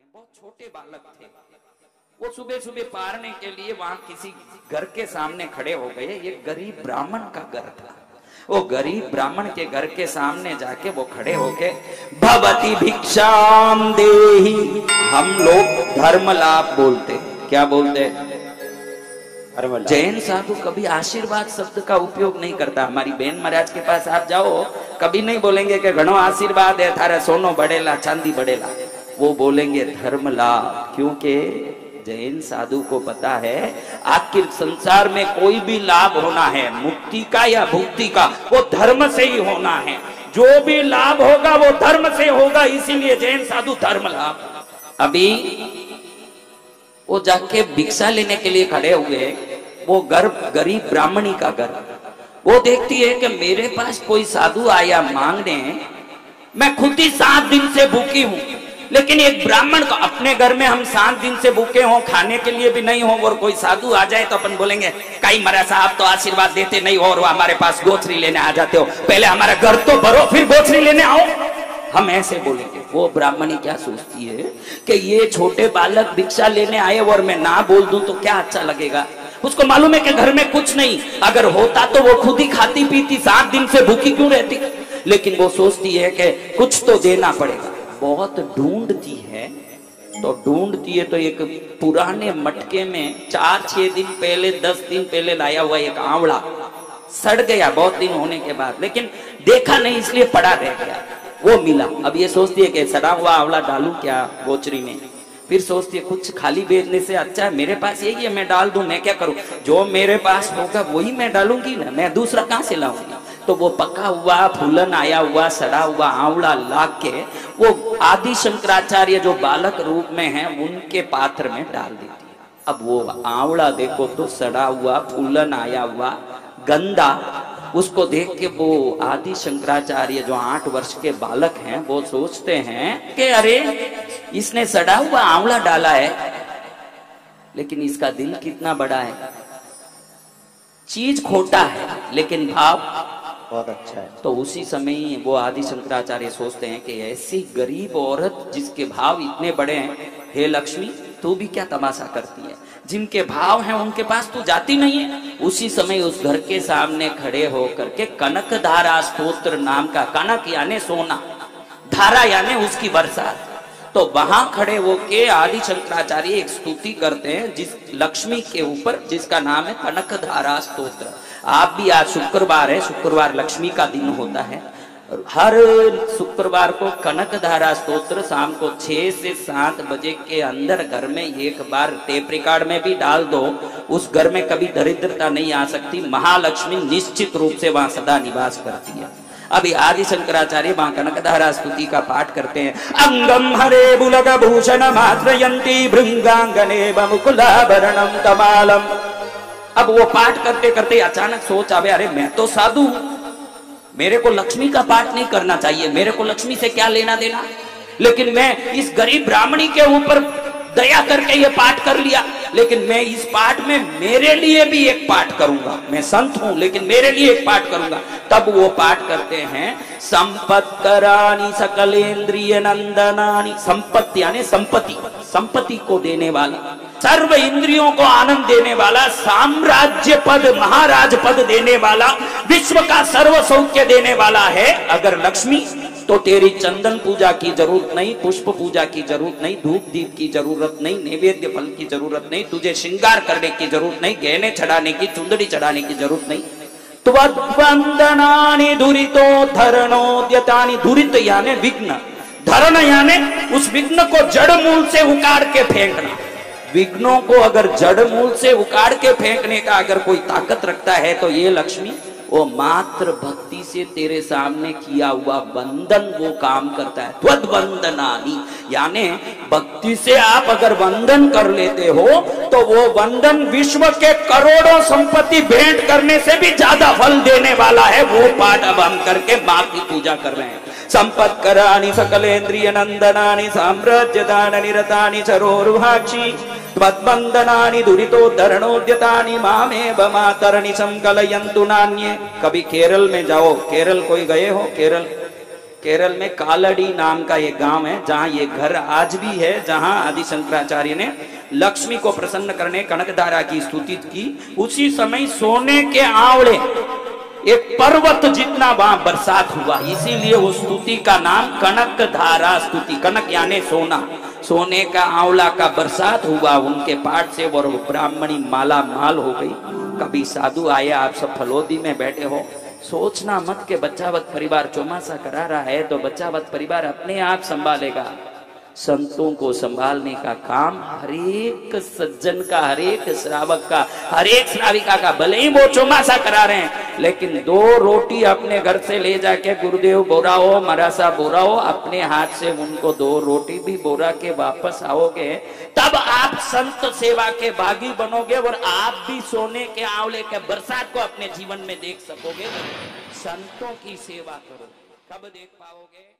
बहुत छोटे बालक थे। वो सुबह सुबह पारने के लिए वहां किसी घर के सामने खड़े हो गए। ये गरीब ब्राह्मण का घर था। वो गरीब ब्राह्मण के घर के सामने जाके वो खड़े होके भवती भिक्षाम देहि, हम लोग धर्म लाभ बोलते। क्या बोलते? जैन साधु कभी आशीर्वाद शब्द का उपयोग नहीं करता। हमारी बहन महाराज के पास आप जाओ, कभी नहीं बोलेंगे कि घणो आशीर्वाद है थारे, सोनो बढ़ेला चांदी बढ़ेला। वो बोलेंगे धर्म लाभ, क्योंकि जैन साधु को पता है आखिर संसार में कोई भी लाभ होना है, मुक्ति का या भुक्ति का, वो धर्म से ही होना है। जो भी लाभ होगा वो धर्म से होगा, इसीलिए जैन साधु धर्म लाभ। अभी वो जाके भिक्षा लेने के लिए खड़े हुए, वो गरीब ब्राह्मणी का घर। वो देखती है कि मेरे पास कोई साधु आया मांगने, मैं खुद ही 7 दिन से भूखी हूं, लेकिन एक ब्राह्मण को, अपने घर में हम 7 दिन से भूखे हो, खाने के लिए भी नहीं हो, और कोई साधु आ जाए तो अपन बोलेंगे कई महाराज साहब तो आशीर्वाद देते नहीं हो और हमारे पास गोचरी लेने आ जाते हो, पहले हमारा घर तो भरो फिर गोचरी लेने आओ। हम ऐसे बोलेंगे। वो ब्राह्मणी क्या सोचती है कि ये छोटे बालक भिक्षा लेने आए और मैं ना बोल दूं तो क्या अच्छा लगेगा। उसको मालूम है कि घर में कुछ नहीं, अगर होता तो वो खुद ही खाती पीती, 7 दिन से भूखी क्यों रहती। लेकिन वो सोचती है कि कुछ तो देना पड़ेगा। बहुत ढूंढती है तो एक पुराने मटके में 4-6 दिन पहले, 10 दिन पहले लाया हुआ एक आंवला सड़ गया बहुत दिन होने के बाद, लेकिन देखा नहीं इसलिए पड़ा रह गया, वो मिला। अब ये सोचती है कि सड़ा हुआ आंवला डालूं क्या गोचरी में। फिर सोचती है कुछ खाली बेचने से अच्छा है मेरे पास यही है, मैं डाल दूं, मैं क्या करूं, जो मेरे पास होगा वही मैं डालूंगी ना, मैं दूसरा कहां से लाऊंगी। तो वो पका हुआ फूलन आया हुआ सड़ा हुआ आंवला ला के वो आदि शंकराचार्य जो बालक रूप में हैं उनके पात्र में डाल देती है। अब वो आंवला देखो तो सड़ा हुआ फूलन आया हुआ गंदा, उसको देख के वो आदि शंकराचार्य जो 8 वर्ष के बालक हैं वो सोचते हैं कि अरे इसने सड़ा हुआ आंवला डाला है, लेकिन इसका दिल कितना बड़ा है। चीज खोटा है लेकिन भाव बहुत अच्छा है। तो उसी समय वो आदि शंकराचार्य सोचते हैं कि ऐसी गरीब औरत जिसके भाव इतने बड़े हैं, हे लक्ष्मी तू भी क्या तमाशा करती है, जिनके भाव हैं उनके पास तू जाती नहीं है। उसी समय उस घर के सामने खड़े होकर के कनक धारा स्तोत्र नाम का, कनक यानी सोना, धारा यानी उसकी वर्षा, तो वहां खड़े होके आदि शंकराचार्य एक स्तुति करते हैं जिस लक्ष्मी के ऊपर, जिसका नाम है कनक धारा स्तोत्र। आप भी, आज शुक्रवार है, शुक्रवार लक्ष्मी का दिन होता है, हर शुक्रवार को कनक धारा स्तोत्र शाम को 6 से 7 बजे के अंदर घर में एक बार टेप रिकॉर्ड में भी डाल दो, उस घर में कभी दरिद्रता नहीं आ सकती। महालक्ष्मी निश्चित रूप से वहां सदा निवास करती है। अभी आदि शंकराचार्य वहां कनकधारा स्तुति का पाठ करते हैं। अंगम हरे बुलग भूषण मात्रयंती भृंगांगने मुकुलाभरणम कमालम। अब वो पाठ करते करते अचानक सोच आवे, अरे मैं तो साधु, मेरे को लक्ष्मी का पाठ नहीं करना चाहिए, मेरे को लक्ष्मी से क्या लेना देना, लेकिन मैं इस गरीब ब्राह्मणी के ऊपर दया करके ये पाठ कर लिया, लेकिन मैं इस पाठ में मेरे लिए भी एक पाठ करूंगा। मैं संत हूं लेकिन मेरे लिए एक पाठ करूंगा। तब वो पाठ करते हैं संपत्कराणि सकलेन्द्रिय नंदनानि। संपत्ति यानी संपत्ति, संपत्ति को देने वाला, सर्व इंद्रियों को आनंद देने वाला, साम्राज्य पद महाराज पद देने वाला, विश्व का सर्व सौख्य देने वाला है अगर लक्ष्मी, तो तेरी चंदन पूजा की जरूरत नहीं, पुष्प पूजा की जरूरत नहीं, धूप दीप की जरूरत नहीं, नैवेद्य फल की जरूरत नहीं, तुझे श्रृंगार करने की जरूरत नहीं, गहने चढ़ाने की, चुंदड़ी चढ़ाने की जरूरत नहीं। त्वद्वंदनानि दुरितोद्धरणोद्यतानि। दुरित यानी विघ्न, धरण यानी उस विघ्न को जड़ मूल से उखाड़ के फेंकना। विघ्नों को अगर जड़ मूल से उखाड़ के फेंकने का अगर कोई ताकत रखता है तो ये लक्ष्मी, वो मात्र भक्ति से तेरे सामने किया हुआ वंदन वो काम करता है। त्वद्वंदनानि यानी भक्ति से आप अगर वंदन कर लेते हो तो वो वंदन विश्व के करोड़ों संपत्ति भेंट करने से भी ज्यादा फल देने वाला है। वो पाठ अब हम करके मां की पूजा कर रहे हैं। संपत्कराणि सकलेन्द्रिय नंदनानि साम्राज्यदान निरतानि चरोरुहाक्षी त्वद्वंदनानि दुरितोद्धरणोद्यतानि मामेव मातरनि संकलयन्तु नान्ये। कभी केरल में जाओ, केरल कोई गए हो? केरल केरल में कालड़ी नाम का एक गांव है जहां ये घर आज भी है, जहां आदि शंकराचार्य ने लक्ष्मी को प्रसन्न करने कनकधारा की स्तुति की। उसी समय सोने के आंवले एक पर्वत जितना वहां बरसात हुआ, इसीलिए उस स्तुति का नाम कनकधारा स्तुति। कनक यानी सोना, सोने का आंवला का बरसात हुआ उनके पाठ से, और ब्राह्मणी माला माल हो गई। कभी साधु आए, आप सब फलोदी में बैठे हो, सोचना मत के बच्चावत परिवार चौमासा करा रहा है तो बच्चावत परिवार अपने आप संभालेगा। संतों को संभालने का काम हरेक सज्जन का, हरेक श्रावक का, हरेक श्राविका का। भले ही वो चौमासा करा रहे हैं, लेकिन 2 रोटी अपने घर से ले जाके गुरुदेव बोराओ, मरासा बोराओ, अपने हाथ से उनको 2 रोटी भी बोरा के वापस आओगे, तब आप संत सेवा के भागी बनोगे और आप भी सोने के आंवले के बरसात को अपने जीवन में देख सकोगे। संतों की सेवा करो, कब देख पाओगे?